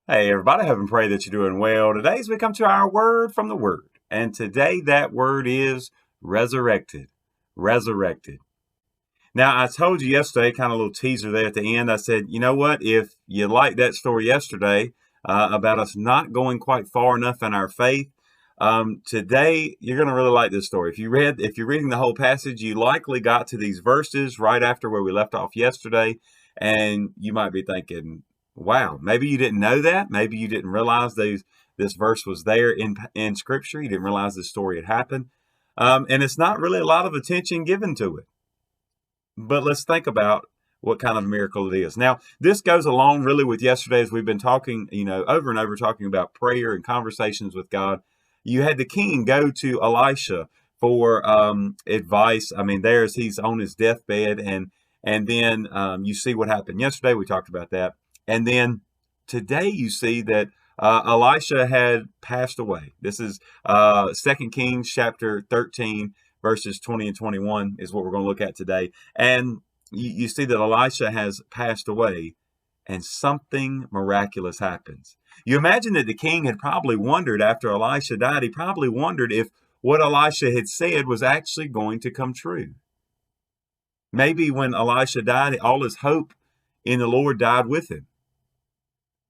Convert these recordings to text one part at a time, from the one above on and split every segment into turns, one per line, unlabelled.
Hey, everybody, I hope and pray that you're doing well. Today, as we come to our word from the Word, and today that word is resurrected. Resurrected. Now, I told you yesterday, kind of a little teaser there at the end. I said, you know what? If you liked that story yesterday about us not going quite far enough in our faith, today you're going to really like this story. If you're reading the whole passage, you likely got to these verses right after where we left off yesterday, and you might be thinking, "Wow, maybe you didn't know that. Maybe you didn't realize this verse was there in Scripture. You didn't realize this story had happened." And it's not really a lot of attention given to it. But let's think about what kind of miracle it is. Now, this goes along really with yesterday as we've been talking, over and over talking about prayer and conversations with God. You had the king go to Elisha for advice. I mean, he's on his deathbed, and then you see what happened yesterday. We talked about that, and then today you see that Elisha had passed away. This is 2 Kings chapter 13 verses 20 and 21 is what we're going to look at today. And you see that Elisha has passed away and something miraculous happens. You imagine that the king had probably wondered after Elisha died, he probably wondered if what Elisha had said was actually going to come true. Maybe when Elisha died, all his hope in the Lord died with him.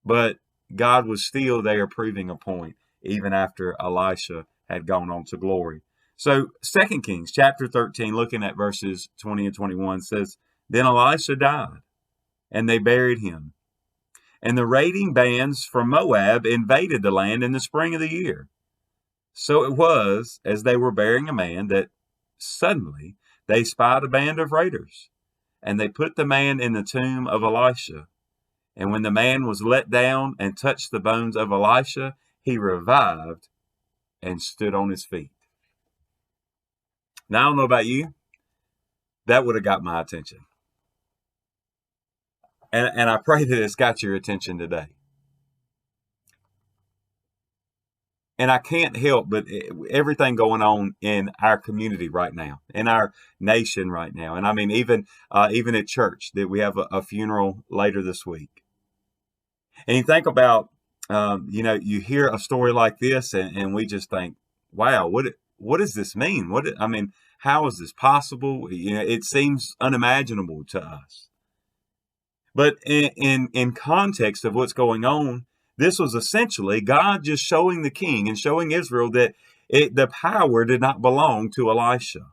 But God was still there proving a point even after Elisha had gone on to glory. So 2 Kings chapter 13, looking at verses 20 and 21 says, Then Elisha died, and they buried him. And the raiding bands from Moab invaded the land in the spring of the year. So it was, as they were burying a man, that suddenly they spied a band of raiders, and they put the man in the tomb of Elisha. And when the man was let down and touched the bones of Elisha, he revived and stood on his feet. Now, I don't know about you, that would have got my attention. And I pray that it's got your attention today. And I can't help but everything going on in our community right now, in our nation right now. And I mean, even at church, that we have a funeral later this week. And you think about, you hear a story like this and we just think, wow, what does this mean? How is this possible? It seems unimaginable to us. But in context of what's going on, this was essentially God just showing the king and showing Israel that the power did not belong to Elisha,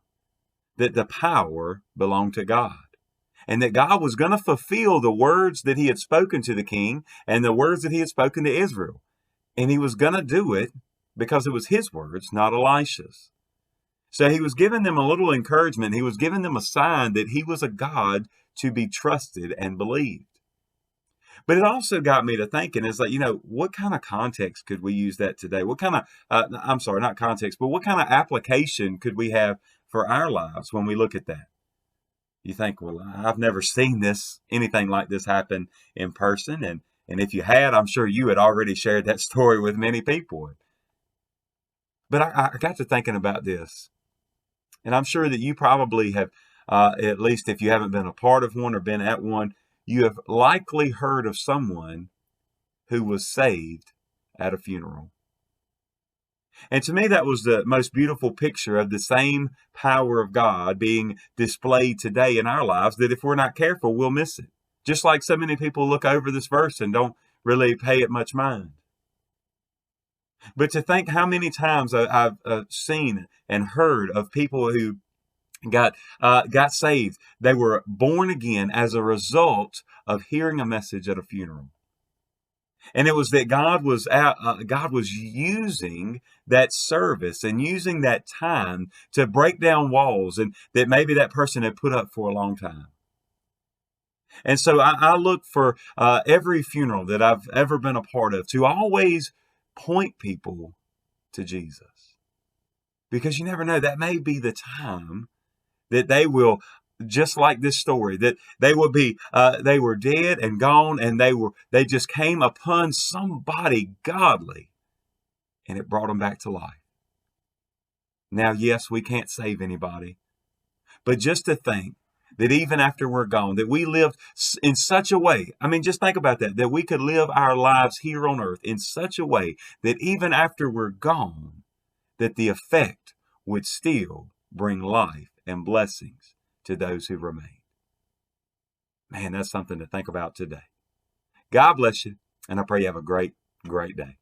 that the power belonged to God. And that God was going to fulfill the words that he had spoken to the king and the words that he had spoken to Israel. And he was going to do it because it was his words, not Elisha's. So he was giving them a little encouragement. He was giving them a sign that he was a God to be trusted and believed. But it also got me to thinking, is like, what kind of context could we use that today? What kind of, I'm sorry, not context, but what kind of application could we have for our lives when we look at that? You think, well, I've never seen anything like this happen in person. And if you had, I'm sure you had already shared that story with many people. But I got to thinking about this. And I'm sure that you probably have, at least if you haven't been a part of one or been at one, you have likely heard of someone who was saved at a funeral. And to me, that was the most beautiful picture of the same power of God being displayed today in our lives, that if we're not careful, we'll miss it. Just like so many people look over this verse and don't really pay it much mind. But to think how many times I've seen and heard of people who got saved. They were born again as a result of hearing a message at a funeral. And it was that God was using that service and using that time to break down walls and that maybe that person had put up for a long time. And so I look for every funeral that I've ever been a part of to always point people to Jesus. Because you never know, that may be the time that they will, just like this story, that they will be, they were dead and gone, and they just came upon somebody godly, and it brought them back to life. Now, yes, we can't save anybody, but just to think that even after we're gone, that we lived in such a way, I mean, just think about that, that we could live our lives here on earth in such a way that even after we're gone, that the effect would still bring life and blessings to those who remain. Man, that's something to think about today. God bless you, and I pray you have a great, great day.